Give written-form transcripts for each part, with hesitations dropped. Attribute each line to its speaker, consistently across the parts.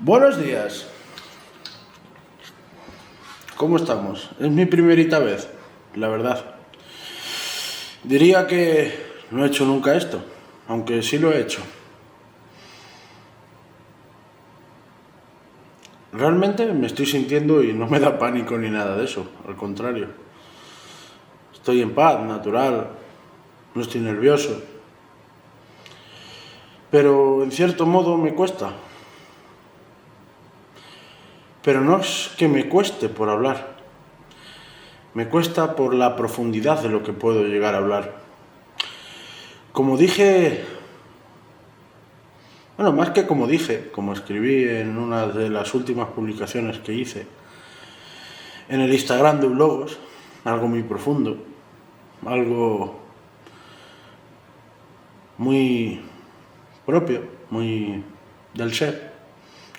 Speaker 1: Buenos días. ¿Cómo estamos? Es mi primerita vez, la verdad. Diría que no he hecho nunca esto, aunque sí lo he hecho. Realmente me estoy sintiendo y no me da pánico ni nada de eso, al contrario. Estoy en paz, natural, no estoy nervioso. Pero en cierto modo me cuesta. Pero no es que me cueste por hablar. Me cuesta por la profundidad de lo que puedo llegar a hablar. Como dije, más que como dije, como escribí en una de las últimas publicaciones que hice en el Instagram de Blogos, algo muy profundo, algo muy propio, muy del ser,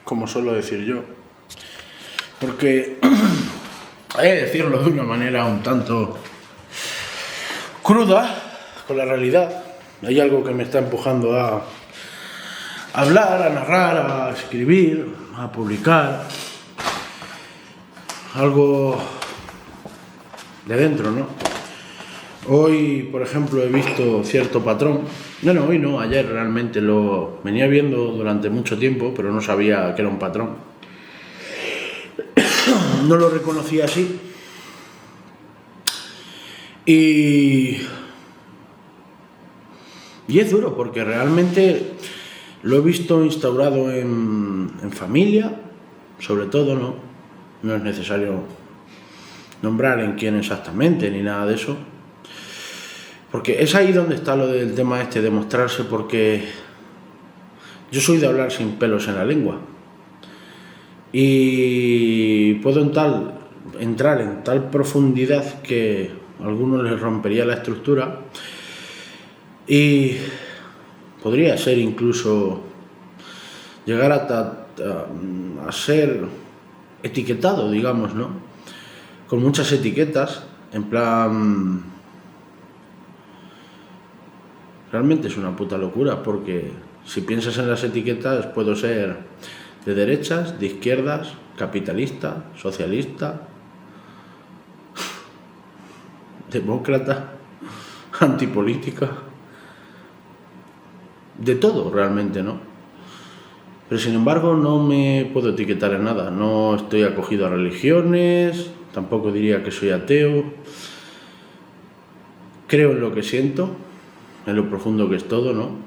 Speaker 1: como suelo decir yo. Porque hay que decirlo de una manera un tanto cruda con la realidad. Hay algo que me está empujando a hablar, a narrar, a escribir, a publicar. Algo de dentro, ¿no? Hoy, por ejemplo, he visto cierto patrón. Bueno, hoy no, ayer realmente lo venía viendo durante mucho tiempo, pero no sabía que era un patrón. No lo reconocía así. Y es duro porque realmente lo he visto instaurado en familia, sobre todo, ¿no? No es necesario nombrar en quién exactamente ni nada de eso. Porque es ahí donde está lo del tema este de mostrarse, porque yo soy de hablar sin pelos en la lengua. Y puedo entrar en tal profundidad que a algunos les rompería la estructura y podría ser incluso llegar a ser etiquetado, digamos, ¿no? Con muchas etiquetas, en plan... Realmente es una puta locura, porque si piensas en las etiquetas puedo ser de derechas, de izquierdas, capitalista, socialista, demócrata, antipolítica, de todo realmente, ¿no? Pero sin embargo no me puedo etiquetar en nada, no estoy acogido a religiones, tampoco diría que soy ateo, creo en lo que siento, en lo profundo que es todo, ¿no?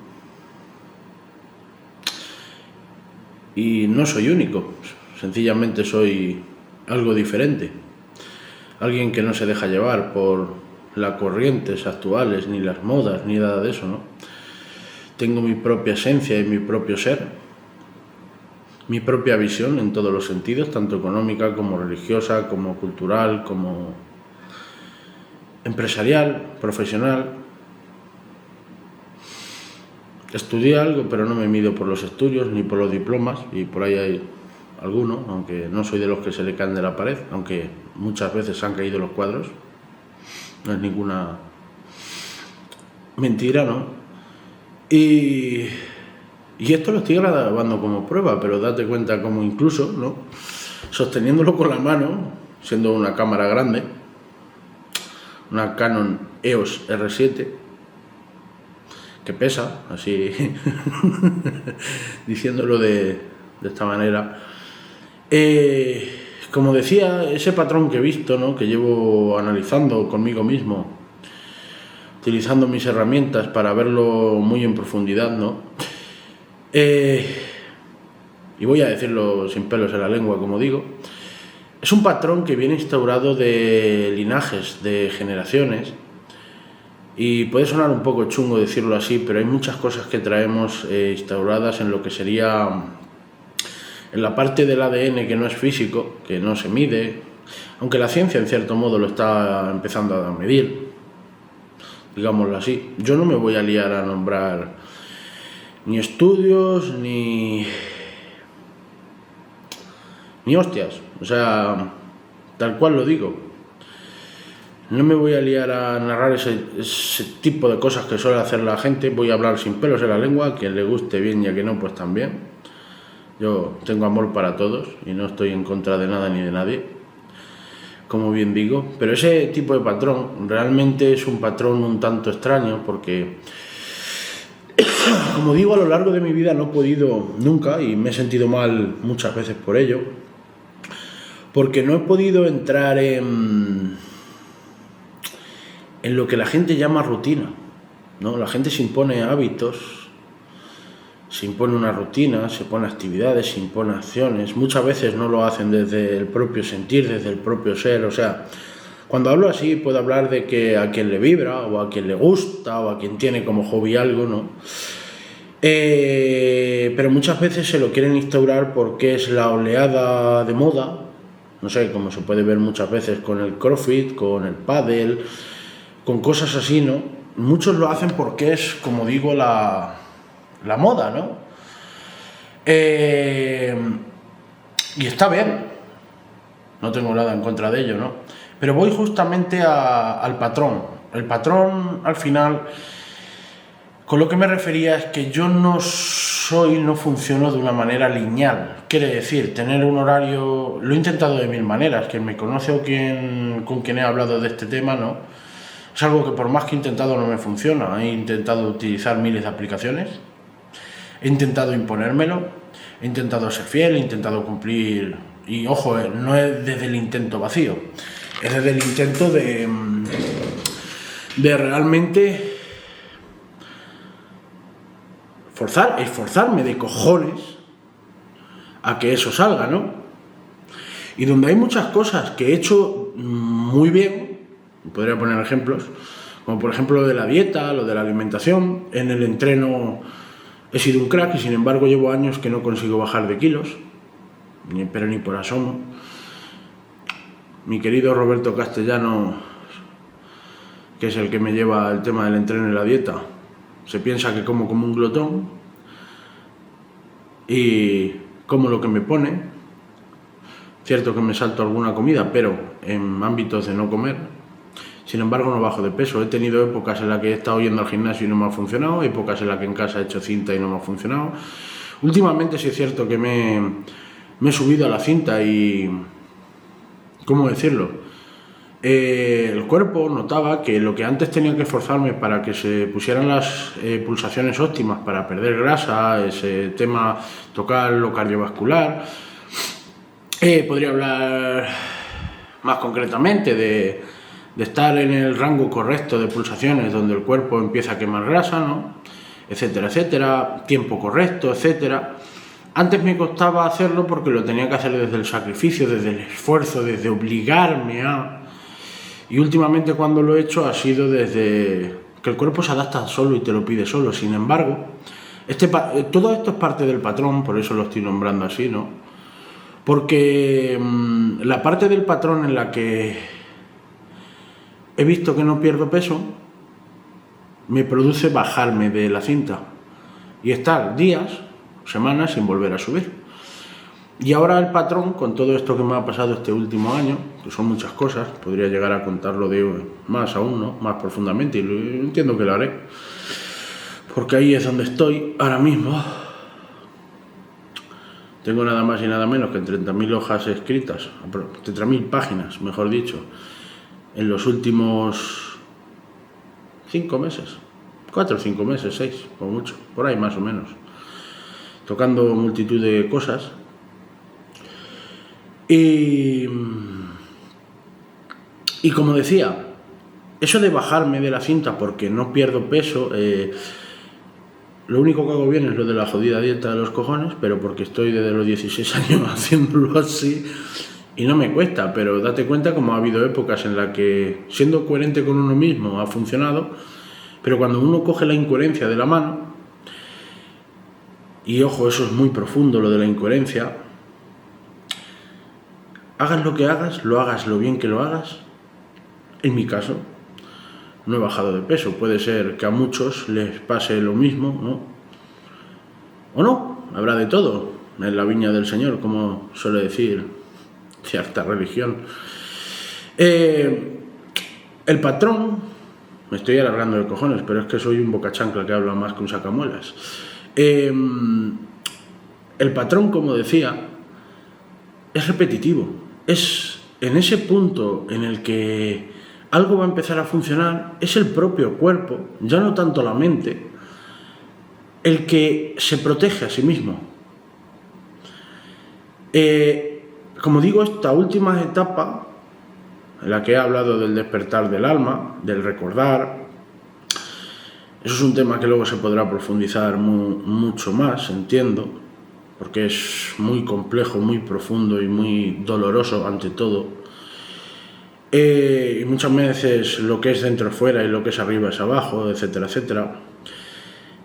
Speaker 1: Y no soy único, sencillamente soy algo diferente, alguien que no se deja llevar por las corrientes actuales, ni las modas, ni nada de eso, ¿no? Tengo mi propia esencia y mi propio ser, mi propia visión en todos los sentidos, tanto económica como religiosa, como cultural, como empresarial, profesional. Estudié algo, pero no me mido por los estudios ni por los diplomas, y por ahí hay alguno, aunque no soy de los que se le caen de la pared, aunque muchas veces se han caído los cuadros. No es ninguna mentira, ¿no? Y esto lo estoy grabando como prueba, pero date cuenta como incluso, ¿no? Sosteniéndolo con la mano, siendo una cámara grande, una Canon EOS R7, que pesa, así diciéndolo de esta manera. Como decía, ese patrón que he visto, ¿no? Que llevo analizando conmigo mismo, utilizando mis herramientas para verlo muy en profundidad, ¿no? Y voy a decirlo sin pelos en la lengua, como digo, es un patrón que viene instaurado de linajes, de generaciones. Y puede sonar un poco chungo decirlo así, pero hay muchas cosas que traemos instauradas en lo que sería, en la parte del ADN que no es físico, que no se mide, aunque la ciencia en cierto modo lo está empezando a medir, digámoslo así. Yo no me voy a liar a nombrar ni estudios, ni hostias, o sea, tal cual lo digo. No me voy a liar a narrar ese tipo de cosas que suele hacer la gente. Voy a hablar sin pelos en la lengua, a quien le guste bien y a quien no, pues también. Yo tengo amor para todos y no estoy en contra de nada ni de nadie, como bien digo, pero ese tipo de patrón realmente es un patrón un tanto extraño porque, como digo, a lo largo de mi vida no he podido nunca, y me he sentido mal muchas veces por ello, porque no he podido entrar en lo que la gente llama rutina, ¿no? La gente se impone hábitos, se impone una rutina, se pone actividades, se impone acciones. Muchas veces no lo hacen desde el propio sentir, desde el propio ser. O sea, cuando hablo así puedo hablar de que a quien le vibra, o a quien le gusta, o a quien tiene como hobby algo, ¿no? Pero muchas veces se lo quieren instaurar porque es la oleada de moda. No sé, como se puede ver muchas veces con el CrossFit, con el pádel, con cosas así, ¿no? Muchos lo hacen porque es, como digo, la moda, ¿no? Y está bien, no tengo nada en contra de ello, ¿no? Pero voy justamente al patrón. El patrón, al final, con lo que me refería es que yo no funciono de una manera lineal. Quiere decir, tener un horario, lo he intentado de mil maneras. Quien me conoce o con quien he hablado de este tema, ¿no? Es algo que por más que he intentado no me funciona. He intentado utilizar miles de aplicaciones, he intentado imponérmelo, he intentado ser fiel, he intentado cumplir. Y ojo, no es desde el intento vacío, es desde el intento de realmente esforzarme de cojones a que eso salga, ¿no? Y donde hay muchas cosas que he hecho muy bien, podría poner ejemplos, como por ejemplo lo de la dieta, lo de la alimentación. En el entreno he sido un crack y sin embargo llevo años que no consigo bajar de kilos, pero ni por asomo. Mi querido Roberto Castellano, que es el que me lleva el tema del entreno y la dieta, se piensa que como un glotón y como lo que me pone. Cierto que me salto alguna comida, pero en ámbitos de no comer. Sin embargo, no bajo de peso. He tenido épocas en las que he estado yendo al gimnasio y no me ha funcionado, épocas en las que en casa he hecho cinta y no me ha funcionado. Últimamente sí es cierto que me he subido a la cinta y... ¿cómo decirlo? El cuerpo notaba que lo que antes tenía que esforzarme para que se pusieran las pulsaciones óptimas para perder grasa, ese tema, tocar lo cardiovascular. Podría hablar más concretamente de estar en el rango correcto de pulsaciones donde el cuerpo empieza a quemar grasa, ¿no? Etcétera, etcétera, tiempo correcto, etcétera. Antes me costaba hacerlo porque lo tenía que hacer desde el sacrificio, desde el esfuerzo, desde obligarme a... Y últimamente cuando lo he hecho ha sido desde que el cuerpo se adapta solo y te lo pide solo. Sin embargo, todo esto es parte del patrón, por eso lo estoy nombrando así, ¿no? Porque la parte del patrón en la que he visto que no pierdo peso me produce bajarme de la cinta y estar días, semanas sin volver a subir. Y ahora el patrón, con todo esto que me ha pasado este último año, que son muchas cosas, podría llegar a contarlo de más aún, ¿no? Más profundamente, y entiendo que lo haré, porque ahí es donde estoy ahora mismo. Tengo nada más y nada menos que 30.000 hojas escritas, 30.000 páginas, mejor dicho, en los últimos 5 meses, 4 o 5 meses, 6, o mucho, por ahí más o menos, tocando multitud de cosas. Y como decía, eso de bajarme de la cinta porque no pierdo peso, lo único que hago bien es lo de la jodida dieta de los cojones, pero porque estoy desde los 16 años haciéndolo así y no me cuesta. Pero date cuenta como ha habido épocas en las que siendo coherente con uno mismo ha funcionado, pero cuando uno coge la incoherencia de la mano, y ojo, eso es muy profundo lo de la incoherencia, hagas lo que hagas, lo hagas lo bien que lo hagas. En mi caso, no he bajado de peso. Puede ser que a muchos les pase lo mismo, ¿no? O no, habrá de todo en la viña del Señor, como suele decir cierta religión. El patrón, me estoy alargando de cojones, pero es que soy un bocachancla que habla más que un sacamuelas. el patrón, como decía, es repetitivo. Es en ese punto en el que algo va a empezar a funcionar, es el propio cuerpo, ya no tanto la mente, el que se protege a sí mismo. Como digo, esta última etapa, en la que he hablado del despertar del alma, del recordar, eso es un tema que luego se podrá profundizar mucho más, entiendo, porque es muy complejo, muy profundo y muy doloroso ante todo. Y muchas veces lo que es dentro es fuera y lo que es arriba es abajo, etcétera, etcétera.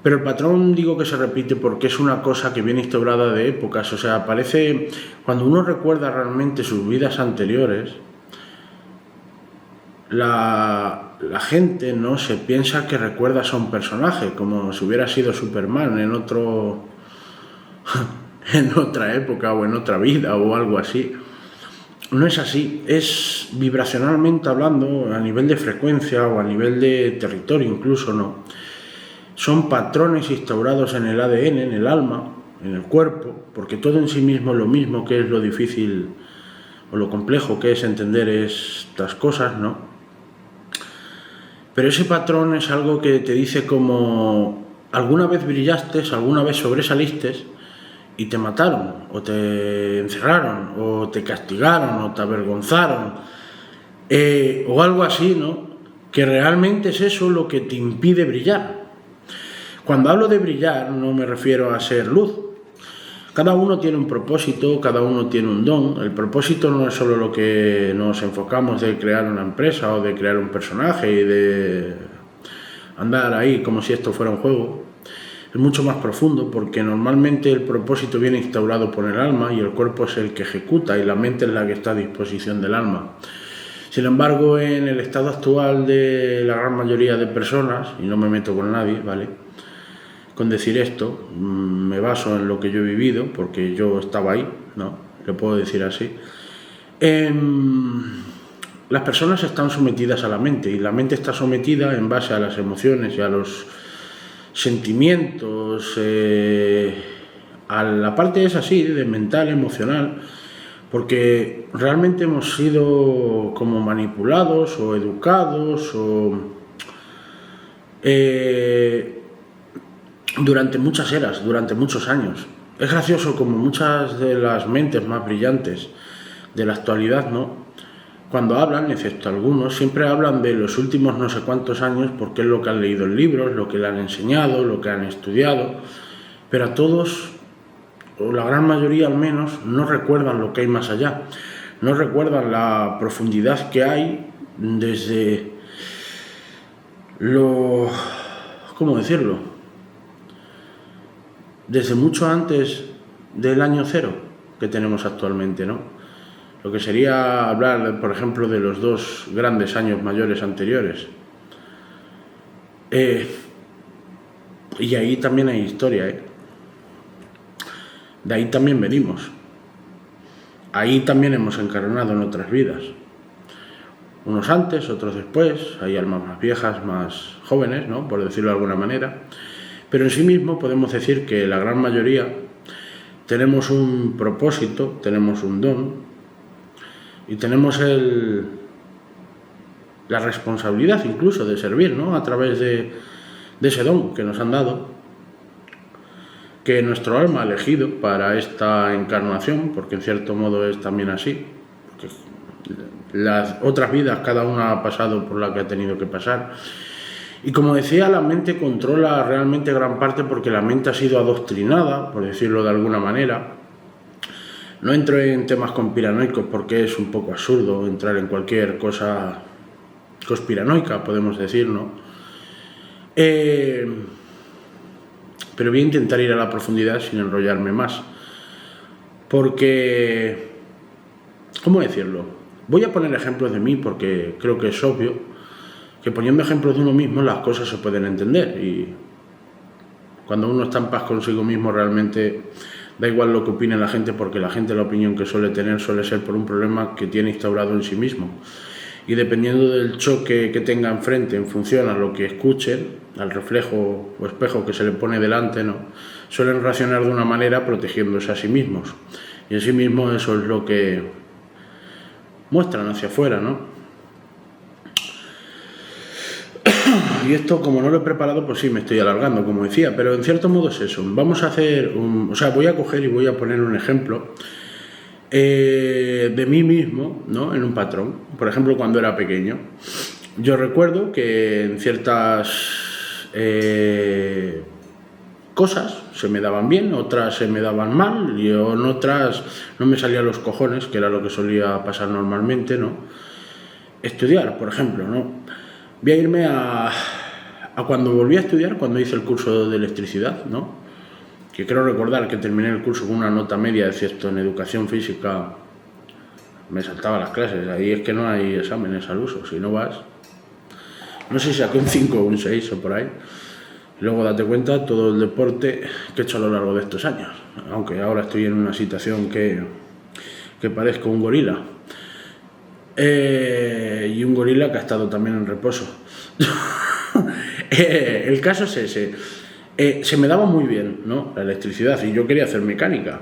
Speaker 1: Pero el patrón digo que se repite porque es una cosa que viene instaurada de épocas. O sea, parece, cuando uno recuerda realmente sus vidas anteriores, la gente no se piensa que recuerdas a un personaje, como si hubiera sido Superman en otra época o en otra vida o algo así. No es así, es vibracionalmente hablando, a nivel de frecuencia o a nivel de territorio incluso, no. Son patrones instaurados en el ADN, en el alma, en el cuerpo, porque todo en sí mismo es lo mismo, que es lo difícil o lo complejo que es entender estas cosas, ¿no? Pero ese patrón es algo que te dice como alguna vez brillaste, alguna vez sobresaliste y te mataron, o te encerraron, o te castigaron, o te avergonzaron, o algo así, ¿no? Que realmente es eso lo que te impide brillar. Cuando hablo de brillar no me refiero a ser luz. Cada uno tiene un propósito, cada uno tiene un don. El propósito no es solo lo que nos enfocamos de crear una empresa o de crear un personaje y de andar ahí como si esto fuera un juego. Es mucho más profundo porque normalmente el propósito viene instaurado por el alma y el cuerpo es el que ejecuta y la mente es la que está a disposición del alma. Sin embargo, en el estado actual de la gran mayoría de personas, y no me meto con nadie, ¿vale?, con decir esto, me baso en lo que yo he vivido, porque yo estaba ahí, ¿no? Lo puedo decir así. Las personas están sometidas a la mente, y la mente está sometida en base a las emociones y a los sentimientos, a la parte es así, de mental, emocional, porque realmente hemos sido como manipulados o educados o durante muchas eras, durante muchos años. Es gracioso como muchas de las mentes más brillantes de la actualidad, ¿no?, cuando hablan, excepto algunos, siempre hablan de los últimos no sé cuántos años porque es lo que han leído en libros, lo que le han enseñado, lo que han estudiado, pero a todos, o la gran mayoría al menos, no recuerdan lo que hay más allá, no recuerdan la profundidad que hay desde ¿cómo decirlo?, desde mucho antes del año cero que tenemos actualmente, ¿no? Lo que sería hablar, por ejemplo, de los 2 grandes años mayores anteriores. Y ahí también hay historia, ¿eh? De ahí también venimos. Ahí también hemos encarnado en otras vidas. Unos antes, otros después, hay almas más viejas, más jóvenes, ¿no?, por decirlo de alguna manera. Pero en sí mismo podemos decir que la gran mayoría tenemos un propósito, tenemos un don y tenemos la responsabilidad incluso de servir, ¿no?, a través de ese don que nos han dado, que nuestro alma ha elegido para esta encarnación, porque en cierto modo es también así, porque las otras vidas cada una ha pasado por la que ha tenido que pasar. Y como decía, la mente controla realmente gran parte porque la mente ha sido adoctrinada, por decirlo de alguna manera. No entro en temas conspiranoicos porque es un poco absurdo entrar en cualquier cosa conspiranoica, podemos decir, ¿no? Pero voy a intentar ir a la profundidad sin enrollarme más. Porque, ¿cómo decirlo? Voy a poner ejemplos de mí porque creo que es obvio que poniendo ejemplos de uno mismo las cosas se pueden entender, y cuando uno está en paz consigo mismo realmente da igual lo que opine la gente, porque la gente, la opinión que suele tener suele ser por un problema que tiene instaurado en sí mismo, y dependiendo del choque que tenga enfrente en función a lo que escuchen, al reflejo o espejo que se le pone delante, ¿no?, suelen reaccionar de una manera protegiéndose a sí mismos. Y en sí mismos eso es lo que muestran hacia afuera, ¿no? Y esto, como no lo he preparado, pues sí, me estoy alargando, como decía, pero en cierto modo es eso. Vamos a hacer voy a coger y voy a poner un ejemplo de mí mismo, ¿no? En un patrón. Por ejemplo, cuando era pequeño. Yo recuerdo que en ciertas cosas se me daban bien, otras se me daban mal, y en otras no me salían los cojones, que era lo que solía pasar normalmente, ¿no? Estudiar, por ejemplo, ¿no? Voy a irme a cuando volví a estudiar, cuando hice el curso de electricidad, ¿no? Que creo recordar que terminé el curso con una nota media, excepto en educación física, me saltaba las clases. Ahí es que no hay exámenes al uso, si no vas, no sé si saqué un 5 o un 6 o por ahí. Luego date cuenta todo el deporte que he hecho a lo largo de estos años, aunque ahora estoy en una situación que parezco un gorila. Y un gorila que ha estado también en reposo. El caso es ese. Se me daba muy bien, ¿no? La electricidad, y yo quería hacer mecánica.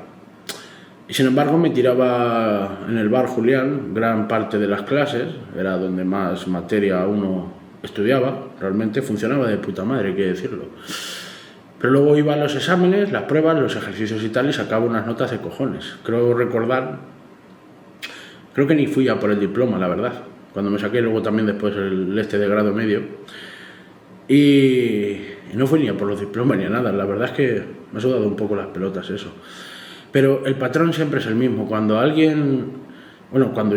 Speaker 1: Y sin embargo me tiraba en el bar Julián gran parte de las clases, era donde más materia uno estudiaba, realmente funcionaba de puta madre, hay que decirlo. Pero luego iba a los exámenes, las pruebas, los ejercicios y tal, y sacaba unas notas de cojones. Creo que ni fui a por el diploma, la verdad, cuando me saqué luego también después el de grado medio. Y no fui ni a por los diplomas ni a nada, la verdad es que me ha sudado un poco las pelotas eso. Pero el patrón siempre es el mismo. Cuando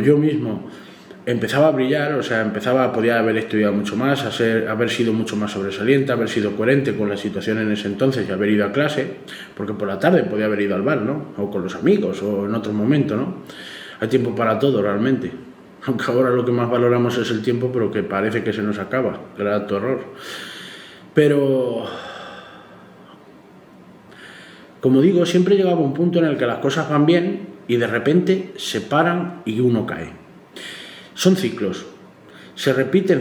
Speaker 1: yo mismo empezaba a brillar, podía haber estudiado mucho más, haber sido mucho más sobresaliente, haber sido coherente con la situación en ese entonces y haber ido a clase, porque por la tarde podía haber ido al bar, ¿no? O con los amigos, o en otro momento, ¿no? Hay tiempo para todo realmente, aunque ahora lo que más valoramos es el tiempo, pero que parece que se nos acaba, grato error. Pero, como digo, siempre llegaba un punto en el que las cosas van bien y de repente se paran y uno cae. Son ciclos, se repiten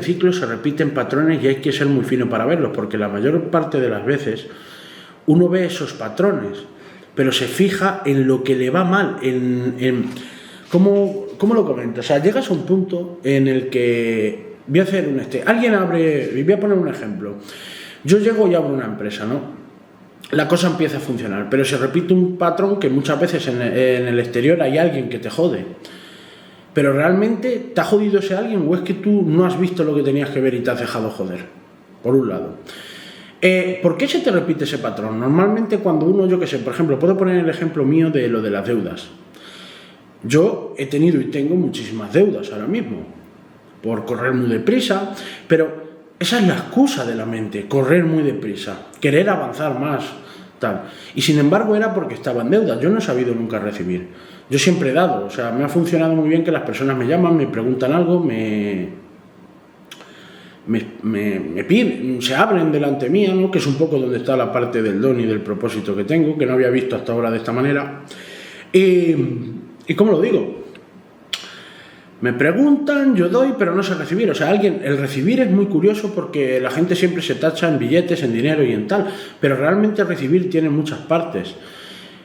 Speaker 1: patrones, y hay que ser muy fino para verlos, porque la mayor parte de las veces uno ve esos patrones, pero se fija en lo que le va mal, ¿Cómo lo comento? O sea, llegas a un punto en el que voy a hacer voy a poner un ejemplo. Yo llego y abro una empresa, ¿no? La cosa empieza a funcionar, pero se repite un patrón que muchas veces en el exterior hay alguien que te jode. Pero realmente te ha jodido ese alguien, o es que tú no has visto lo que tenías que ver y te has dejado joder, por un lado. ¿Por qué se te repite ese patrón? Normalmente cuando uno, por ejemplo, puedo poner el ejemplo mío de lo de las deudas. Yo he tenido y tengo muchísimas deudas ahora mismo, por correr muy deprisa, pero esa es la excusa de la mente, correr muy deprisa, querer avanzar más, tal. Y sin embargo era porque estaba en deuda, yo no he sabido nunca recibir. Yo siempre he dado, me ha funcionado muy bien que las personas me llaman, me preguntan algo, me piden, se abren delante mía, ¿no? Que es un poco donde está la parte del don y del propósito que tengo, que no había visto hasta ahora de esta manera. ¿Y cómo lo digo? Me preguntan, yo doy, pero no sé recibir. El recibir es muy curioso porque la gente siempre se tacha en billetes, en dinero y en tal, pero realmente recibir tiene muchas partes.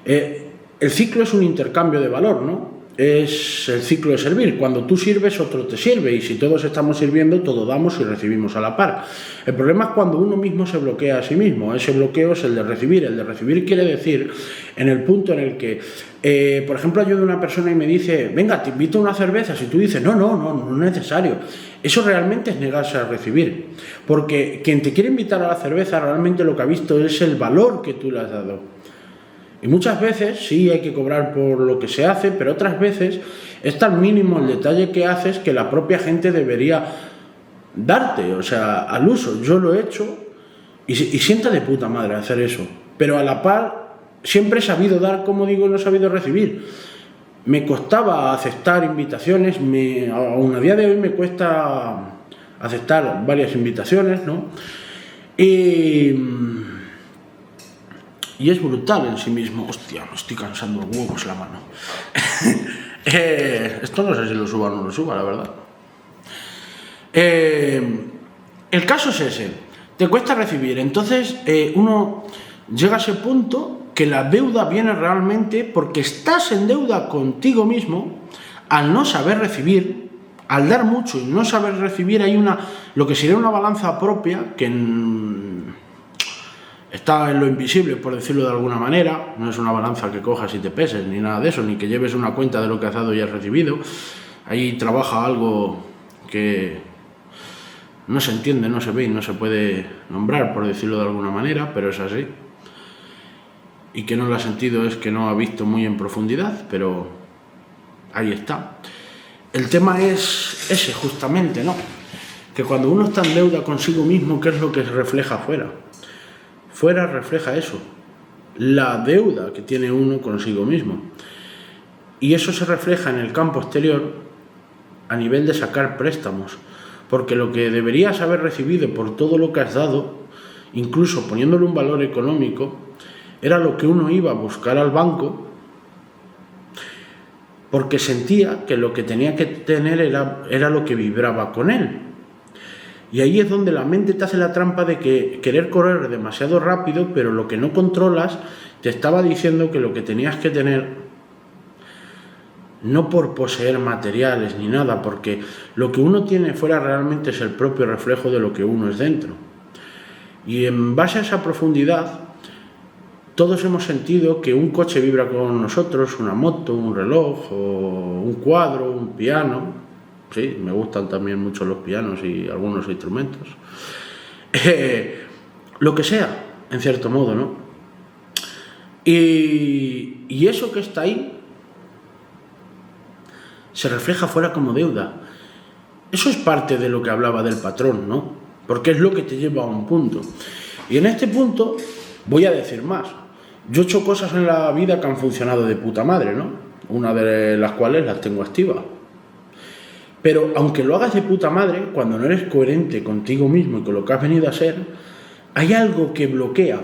Speaker 1: El ciclo es un intercambio de valor, ¿no? Es el ciclo de servir. Cuando tú sirves, otro te sirve, y si todos estamos sirviendo, todos damos y recibimos a la par. El problema es cuando uno mismo se bloquea a sí mismo. Ese bloqueo es el de recibir. El de recibir quiere decir en el punto en el que, por ejemplo, ayuda a una persona y me dice, venga, te invito a una cerveza. Si tú dices, no es necesario. Eso realmente es negarse a recibir. Porque quien te quiere invitar a la cerveza realmente lo que ha visto es el valor que tú le has dado. Y muchas veces sí hay que cobrar por lo que se hace, pero otras veces es tan mínimo el detalle que haces que la propia gente debería darte, al uso. Yo lo he hecho y sienta de puta madre hacer eso, pero a la par siempre he sabido dar, como digo, no he sabido recibir. Me costaba aceptar invitaciones, aún a día de hoy me cuesta aceptar varias invitaciones, ¿no? Y es brutal en sí mismo. Hostia, me estoy cansando los huevos la mano. Esto no sé si lo suba o no lo suba, la verdad. El caso es ese. Te cuesta recibir. Entonces uno llega a ese punto que la deuda viene realmente porque estás en deuda contigo mismo al no saber recibir, al dar mucho y no saber recibir. Hay lo que sería una balanza propia que está en lo invisible, por decirlo de alguna manera. No es una balanza que cojas y te peses, ni nada de eso, ni que lleves una cuenta de lo que has dado y has recibido. Ahí trabaja algo que no se entiende, no se ve y no se puede nombrar, por decirlo de alguna manera, pero es así. Y que no lo ha sentido es que no ha visto muy en profundidad, pero ahí está. El tema es ese, justamente, ¿no? Que cuando uno está en deuda consigo mismo, ¿qué es lo que se refleja afuera? Fuera refleja eso, la deuda que tiene uno consigo mismo. Y eso se refleja en el campo exterior a nivel de sacar préstamos. Porque lo que deberías haber recibido por todo lo que has dado, incluso poniéndole un valor económico, era lo que uno iba a buscar al banco, porque sentía que lo que tenía que tener era lo que vibraba con él. Y ahí es donde la mente te hace la trampa de que querer correr demasiado rápido, pero lo que no controlas te estaba diciendo que lo que tenías que tener, no por poseer materiales ni nada, porque lo que uno tiene fuera realmente es el propio reflejo de lo que uno es dentro. Y en base a esa profundidad, todos hemos sentido que un coche vibra con nosotros, una moto, un reloj, o un cuadro, un piano. Sí, me gustan también mucho los pianos y algunos instrumentos. Lo que sea, en cierto modo, ¿no? Y eso que está ahí se refleja fuera como deuda. Eso es parte de lo que hablaba del patrón, ¿no? Porque es lo que te lleva a un punto. Y en este punto voy a decir más. Yo he hecho cosas en la vida que han funcionado de puta madre, ¿no? Una de las cuales las tengo activas. Pero aunque lo hagas de puta madre, cuando no eres coherente contigo mismo y con lo que has venido a ser, hay algo que bloquea.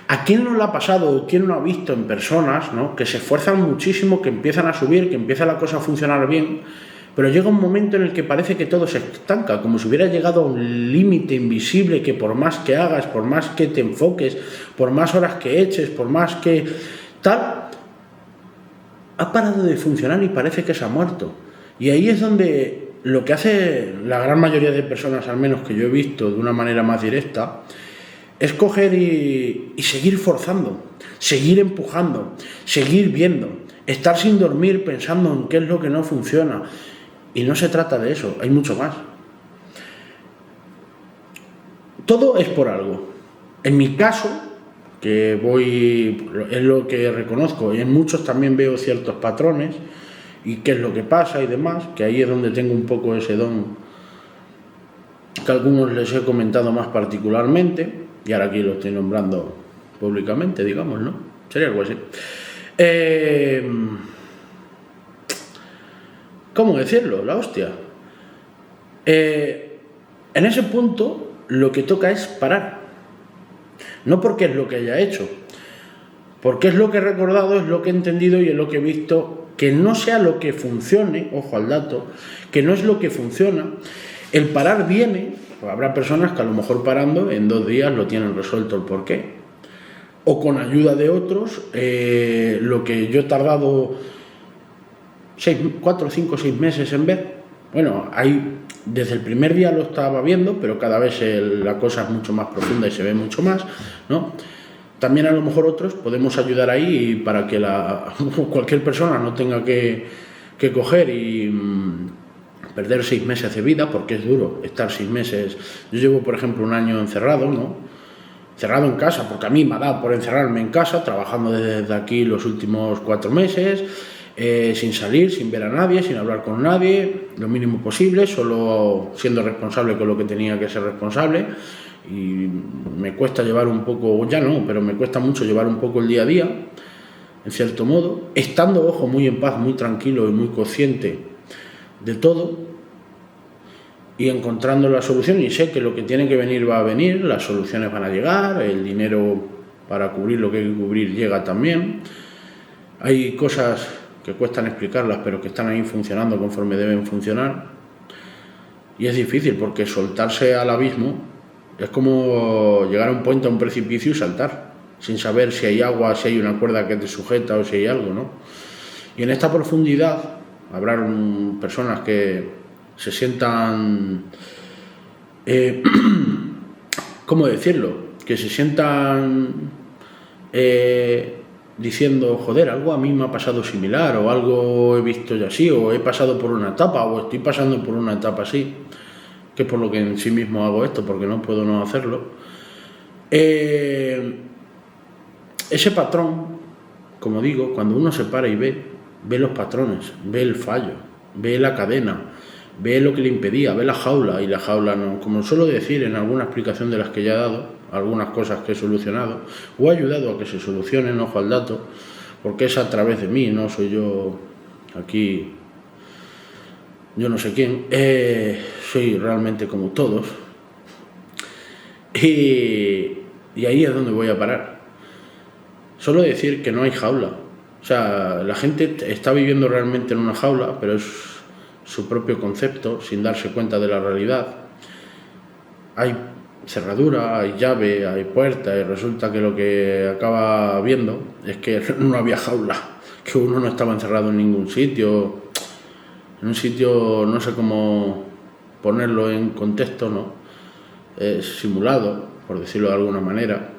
Speaker 1: ¿A quién no le ha pasado o quién no ha visto en personas, ¿no?, que se esfuerzan muchísimo, que empiezan a subir, que empieza la cosa a funcionar bien, pero llega un momento en el que parece que todo se estanca, como si hubiera llegado a un límite invisible que por más que hagas, por más que te enfoques, por más horas que eches, por más que tal, ha parado de funcionar y parece que se ha muerto? Y ahí es donde lo que hace la gran mayoría de personas, al menos que yo he visto de una manera más directa, es coger y seguir forzando, seguir empujando, seguir viendo, estar sin dormir pensando en qué es lo que no funciona. Y no se trata de eso, hay mucho más. Todo es por algo. En mi caso, que es lo que reconozco, y en muchos también veo ciertos patrones, y qué es lo que pasa y demás, que ahí es donde tengo un poco ese don, que a algunos les he comentado más particularmente, y ahora aquí lo estoy nombrando públicamente, digamos, ¿no? Sería algo así. ¿Cómo decirlo? La hostia. En ese punto lo que toca es parar. No porque es lo que haya hecho, porque es lo que he recordado, es lo que he entendido y es lo que he visto, que no sea lo que funcione, ojo al dato, que no es lo que funciona. El parar viene, habrá personas que a lo mejor parando en 2 días lo tienen resuelto el porqué, o con ayuda de otros, lo que yo he tardado 4, 5, 6 meses en ver. Bueno, desde el primer día lo estaba viendo, pero cada vez la cosa es mucho más profunda y se ve mucho más, ¿no? También a lo mejor otros podemos ayudar ahí para que cualquier persona no tenga que coger y perder 6 meses de vida, porque es duro estar 6 meses. Yo llevo, por ejemplo, 1 año encerrado, ¿no? Encerrado en casa, porque a mí me ha dado por encerrarme en casa, trabajando desde aquí los últimos 4 meses, sin salir, sin ver a nadie, sin hablar con nadie, lo mínimo posible, solo siendo responsable con lo que tenía que ser responsable. Y me cuesta llevar un poco, ya no, pero me cuesta mucho llevar un poco el día a día, en cierto modo, estando, ojo, muy en paz, muy tranquilo y muy consciente de todo, y encontrando la solución. Y sé que lo que tiene que venir va a venir, las soluciones van a llegar, el dinero para cubrir lo que hay que cubrir llega también. Hay cosas que cuestan explicarlas, pero que están ahí funcionando conforme deben funcionar. Y es difícil, porque soltarse al abismo es como llegar a un puente, a un precipicio y saltar. sin saber si hay agua, si hay una cuerda que te sujeta o si hay algo, ¿no? Y en esta profundidad habrá personas que se sientan, ¿cómo decirlo? Que se sientan diciendo, joder, algo a mí me ha pasado similar, o algo he visto ya así, o he pasado por una etapa, o estoy pasando por una etapa así, que es por lo que en sí mismo hago esto, porque no puedo no hacerlo. Ese patrón, como digo, cuando uno se para y ve los patrones, ve el fallo, ve la cadena, ve lo que le impedía, ve la jaula, y la jaula no, como suelo decir en alguna explicación de las que ya he dado, algunas cosas que he solucionado o he ayudado a que se solucionen, ojo al dato, porque es a través de mí, no soy yo aquí, yo no sé quién, soy realmente como todos, y ahí es donde voy a parar. Solo decir que no hay jaula. O sea, la gente está viviendo realmente en una jaula, pero es su propio concepto, sin darse cuenta de la realidad. Hay cerradura, hay llave, hay puerta, y resulta que lo que acaba viendo es que no había jaula, que uno no estaba encerrado en ningún sitio, en un sitio, no sé cómo ponerlo en contexto, ¿no? Simulado, por decirlo de alguna manera.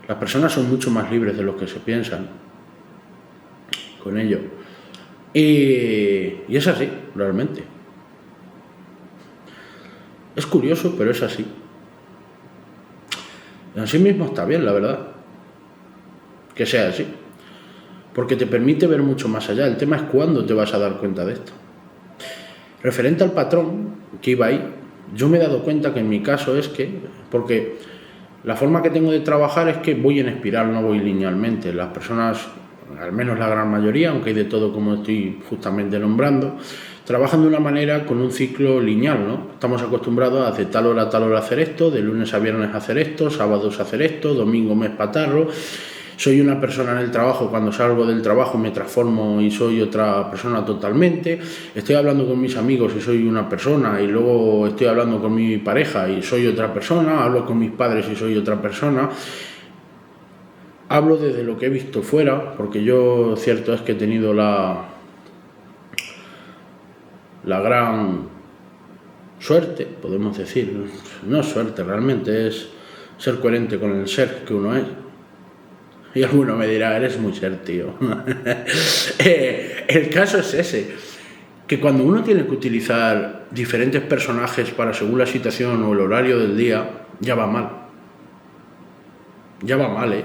Speaker 1: Las personas son mucho más libres de lo que se piensan con ello. Y es así, realmente. Es curioso, pero es así. En sí mismo está bien, la verdad, que sea así. Porque te permite ver mucho más allá. El tema es cuándo te vas a dar cuenta de esto. Referente al patrón que iba ahí, yo me he dado cuenta que en mi caso es que, porque la forma que tengo de trabajar es que voy en espiral, no voy linealmente. Las personas, al menos la gran mayoría, aunque hay de todo como estoy justamente nombrando, trabajan de una manera con un ciclo lineal, ¿no? Estamos acostumbrados a de tal hora a tal hora hacer esto, de lunes a viernes hacer esto, sábados hacer esto, domingo mes patarro. Soy una persona en el trabajo, cuando salgo del trabajo me transformo y soy otra persona totalmente. Estoy hablando con mis amigos y soy una persona, y luego estoy hablando con mi pareja y soy otra persona, hablo con mis padres y soy otra persona. Hablo desde lo que he visto fuera, porque yo, cierto es que he tenido la gran suerte, podemos decir, no es suerte realmente, es ser coherente con el ser que uno es. Y alguno me dirá, eres muy ser, tío. El caso es ese, que cuando uno tiene que utilizar diferentes personajes para según la situación o el horario del día, ya va mal. Ya va mal,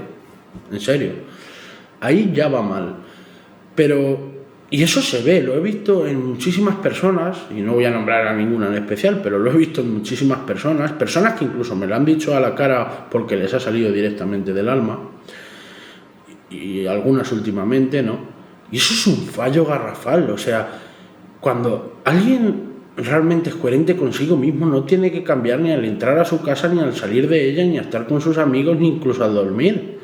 Speaker 1: en serio. Ahí ya va mal. Pero, y eso se ve, lo he visto en muchísimas personas, y no voy a nombrar a ninguna en especial, pero lo he visto en muchísimas personas que incluso me lo han dicho a la cara porque les ha salido directamente del alma, y algunas últimamente, ¿no? Y eso es un fallo garrafal. O sea, cuando alguien realmente es coherente consigo mismo, no tiene que cambiar ni al entrar a su casa, ni al salir de ella, ni a estar con sus amigos, ni incluso al dormir.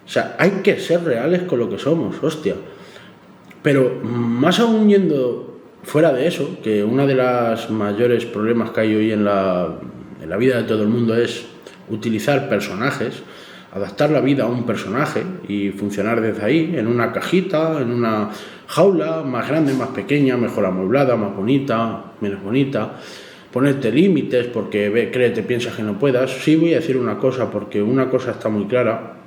Speaker 1: O sea, hay que ser reales con lo que somos, hostia. Pero más aún yendo fuera de eso, que uno de los mayores problemas que hay hoy en la vida de todo el mundo es utilizar personajes, adaptar la vida a un personaje y funcionar desde ahí, en una cajita, en una jaula, más grande, más pequeña, mejor amueblada, más bonita, menos bonita, ponerte límites porque te piensas que no puedas. Sí voy a decir una cosa, porque una cosa está muy clara: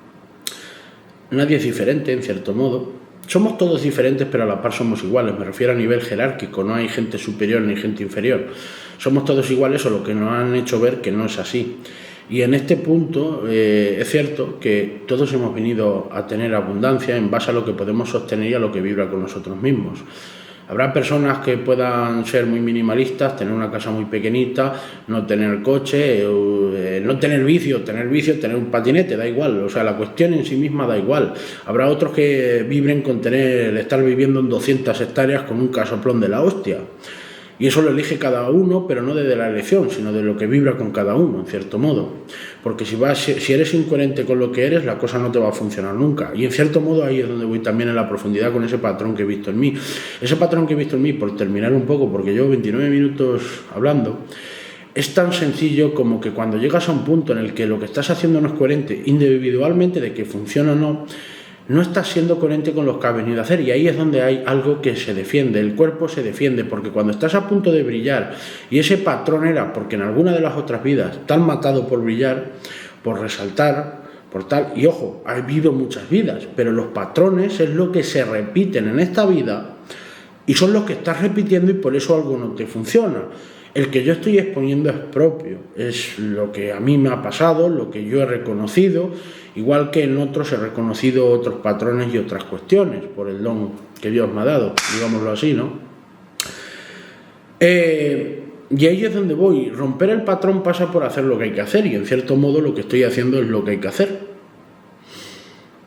Speaker 1: nadie es diferente, en cierto modo. Somos todos diferentes, pero a la par somos iguales. Me refiero a nivel jerárquico, no hay gente superior ni gente inferior. Somos todos iguales, o lo que nos han hecho ver que no es así. Y en este punto es cierto que todos hemos venido a tener abundancia en base a lo que podemos sostener y a lo que vibra con nosotros mismos. Habrá personas que puedan ser muy minimalistas, tener una casa muy pequeñita, no tener coche, no tener vicio, tener un patinete, da igual. O sea, la cuestión en sí misma da igual. Habrá otros que vibren con estar viviendo en 200 hectáreas con un casoplón de la hostia. Y eso lo elige cada uno, pero no desde la elección, sino de lo que vibra con cada uno, en cierto modo. Porque si eres incoherente con lo que eres, la cosa no te va a funcionar nunca. Y en cierto modo ahí es donde voy también en la profundidad con ese patrón que he visto en mí. Ese patrón que he visto en mí, por terminar un poco, porque llevo 29 minutos hablando, es tan sencillo como que cuando llegas a un punto en el que lo que estás haciendo no es coherente, individualmente de que funciona o no, no estás siendo coherente con lo que has venido a hacer, y ahí es donde hay algo que se defiende, el cuerpo se defiende, porque cuando estás a punto de brillar, y ese patrón era porque en alguna de las otras vidas te han matado por brillar, por resaltar, por tal, y ojo, ha habido muchas vidas, pero los patrones es lo que se repiten en esta vida, y son los que estás repitiendo, y por eso algo no te funciona. El que yo estoy exponiendo es propio, es lo que a mí me ha pasado, lo que yo he reconocido, igual que en otros he reconocido otros patrones y otras cuestiones, por el don que Dios me ha dado, digámoslo así, ¿no? Y ahí es donde voy. Romper el patrón pasa por hacer lo que hay que hacer, y en cierto modo lo que estoy haciendo es lo que hay que hacer,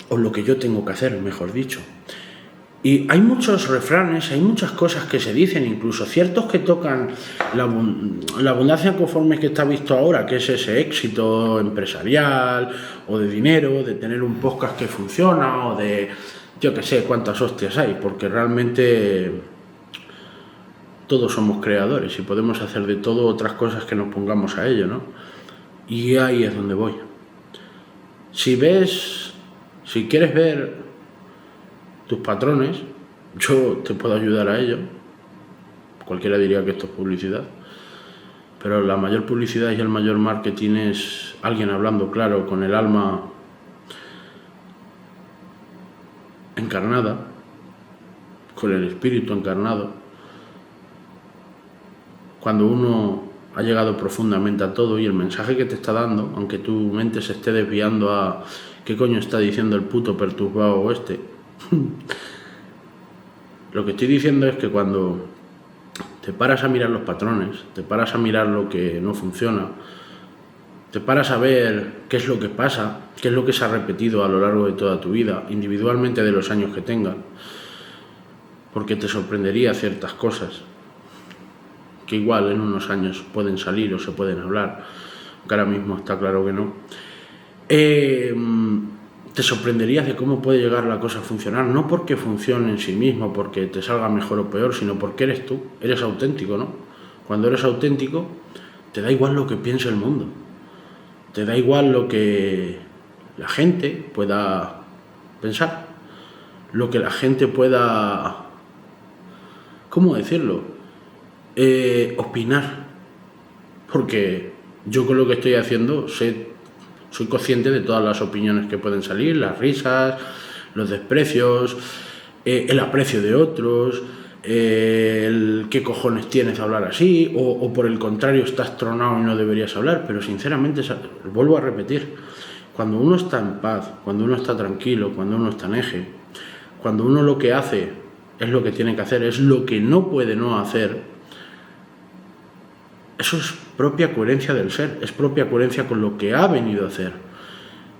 Speaker 1: o lo que yo tengo que hacer, mejor dicho. Y hay muchos refranes, hay muchas cosas que se dicen, incluso ciertos que tocan la abundancia conforme que está visto ahora, que es ese éxito empresarial o de dinero, de tener un podcast que funciona, o de yo que sé cuántas hostias hay, porque realmente todos somos creadores y podemos hacer de todo otras cosas que nos pongamos a ello, ¿no? Y ahí es donde voy. Si quieres ver tus patrones, yo te puedo ayudar a ello. Cualquiera diría que esto es publicidad, pero la mayor publicidad y el mayor marketing es alguien hablando claro, con el alma encarnada, con el espíritu encarnado. Cuando uno ha llegado profundamente a todo, y el mensaje que te está dando, aunque tu mente se esté desviando a ¿qué coño está diciendo el puto perturbado este? Lo que estoy diciendo es que cuando te paras a mirar los patrones, te paras a mirar lo que no funciona, te paras a ver qué es lo que pasa, qué es lo que se ha repetido a lo largo de toda tu vida, individualmente de los años que tengas, porque te sorprendería ciertas cosas que igual en unos años pueden salir o se pueden hablar, que ahora mismo está claro que no. Te sorprenderías de cómo puede llegar la cosa a funcionar, no porque funcione en sí mismo, porque te salga mejor o peor, sino porque eres tú, eres auténtico, ¿no? Cuando eres auténtico, te da igual lo que piense el mundo, te da igual lo que la gente pueda pensar, lo que la gente pueda, ¿cómo decirlo? Opinar, porque yo con lo que estoy haciendo soy consciente de todas las opiniones que pueden salir, las risas, los desprecios, el aprecio de otros, el qué cojones tienes de hablar así, o por el contrario estás tronado y no deberías hablar. Pero sinceramente, vuelvo a repetir, cuando uno está en paz, cuando uno está tranquilo, cuando uno está en eje, cuando uno lo que hace es lo que tiene que hacer, es lo que no puede no hacer, eso es propia coherencia del ser, es propia coherencia con lo que ha venido a hacer.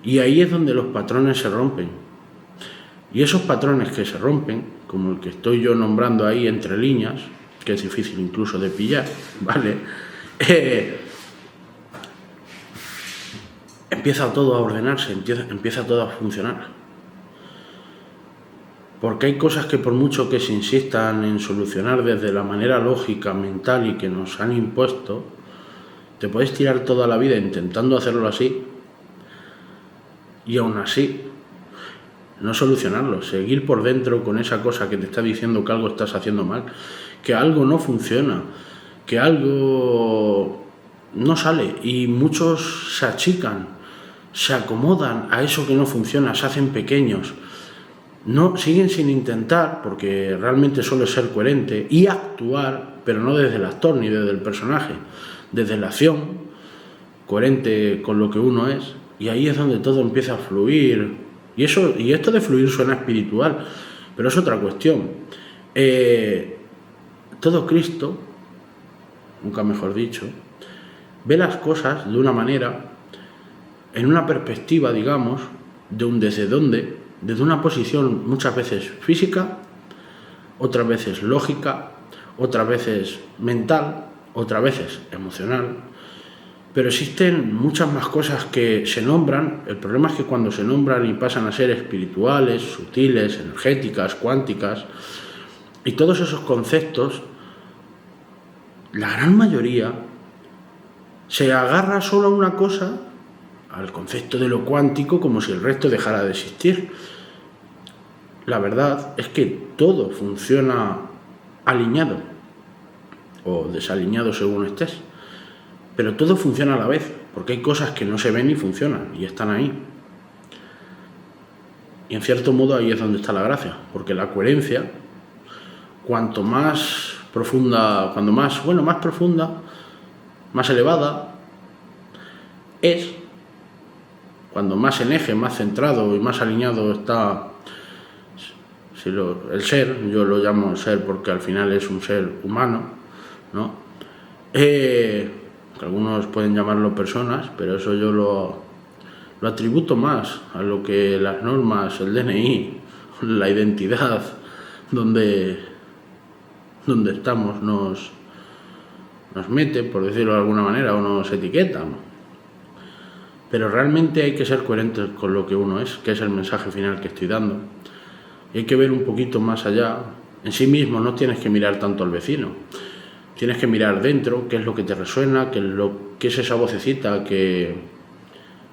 Speaker 1: Y ahí es donde los patrones se rompen. Y esos patrones que se rompen, como el que estoy yo nombrando ahí entre líneas, que es difícil incluso de pillar, ¿vale? Empieza todo a ordenarse, empieza todo a funcionar. Porque hay cosas que por mucho que se insistan en solucionar desde la manera lógica, mental y que nos han impuesto, te puedes tirar toda la vida intentando hacerlo así y aún así no solucionarlo, seguir por dentro con esa cosa que te está diciendo que algo estás haciendo mal, que algo no funciona, que algo no sale, y muchos se achican, se acomodan a eso que no funciona, se hacen pequeños. No, siguen sin intentar, porque realmente suele ser coherente y actuar, pero no desde el actor ni desde el personaje, desde la acción, coherente con lo que uno es, y ahí es donde todo empieza a fluir. Y esto de fluir suena espiritual, pero es otra cuestión. Todo Cristo, nunca mejor dicho, ve las cosas de una manera, en una perspectiva, digamos, de un desde dónde, desde una posición muchas veces física, otras veces lógica, otras veces mental, otras veces emocional, pero existen muchas más cosas que se nombran. El problema es que cuando se nombran y pasan a ser espirituales, sutiles, energéticas, cuánticas, y todos esos conceptos, la gran mayoría se agarra solo a una cosa, al concepto de lo cuántico, como si el resto dejara de existir. La verdad es que todo funciona alineado o desalineado según estés, pero todo funciona a la vez, porque hay cosas que no se ven y funcionan y están ahí. Y en cierto modo ahí es donde está la gracia, porque la coherencia, cuanto más profunda, más profunda, más elevada es, cuando más en eje, más centrado y más alineado está el ser. Yo lo llamo ser porque al final es un ser humano, ¿no? Que algunos pueden llamarlo personas, pero eso yo lo atributo más a lo que las normas, el DNI, la identidad, donde estamos nos mete, por decirlo de alguna manera, o nos etiqueta, ¿no? Pero realmente hay que ser coherentes con lo que uno es, que es el mensaje final que estoy dando. Y hay que ver un poquito más allá. En sí mismo no tienes que mirar tanto al vecino. Tienes que mirar dentro, qué es lo que te resuena, qué es esa vocecita que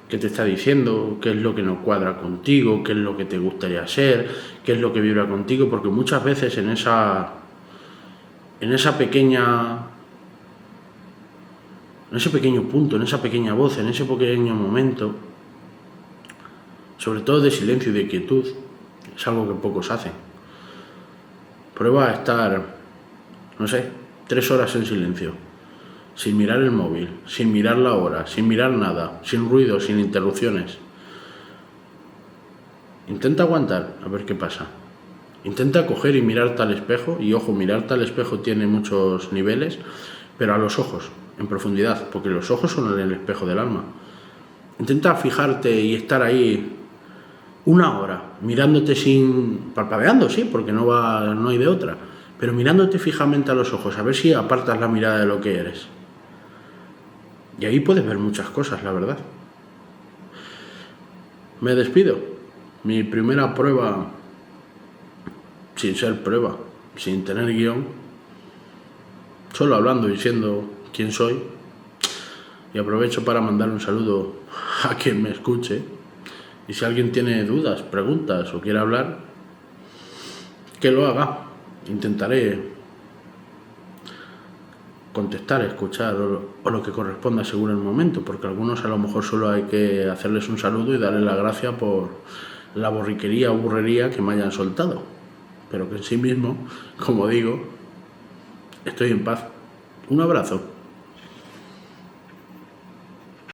Speaker 1: te está diciendo, qué es lo que no cuadra contigo, qué es lo que te gustaría ser, qué es lo que vibra contigo, porque muchas veces en ese pequeño punto, en esa pequeña voz, en ese pequeño momento, sobre todo de silencio y de quietud, es algo que pocos hacen. Prueba a estar, 3 horas en silencio, sin mirar el móvil, sin mirar la hora, sin mirar nada, sin ruido, sin interrupciones. Intenta aguantar, a ver qué pasa. Intenta coger y mirarte al espejo, y ojo, mirarte al espejo tiene muchos niveles, pero a los ojos, en profundidad, porque los ojos son el espejo del alma. Intenta fijarte y estar ahí 1 hora, mirándote parpadeando, sí, porque no hay de otra, pero mirándote fijamente a los ojos, a ver si apartas la mirada de lo que eres. Y ahí puedes ver muchas cosas, la verdad. Me despido. Mi primera prueba, sin ser prueba, sin tener guión, solo hablando y siendo quien soy. Y aprovecho para mandar un saludo a quien me escuche. Y si alguien tiene dudas, preguntas o quiere hablar, que lo haga. Intentaré contestar, escuchar o lo que corresponda según el momento, porque a algunos a lo mejor solo hay que hacerles un saludo y darles la gracia por la borriquería o burrería que me hayan soltado, pero que en sí mismo, como digo, estoy en paz. Un abrazo.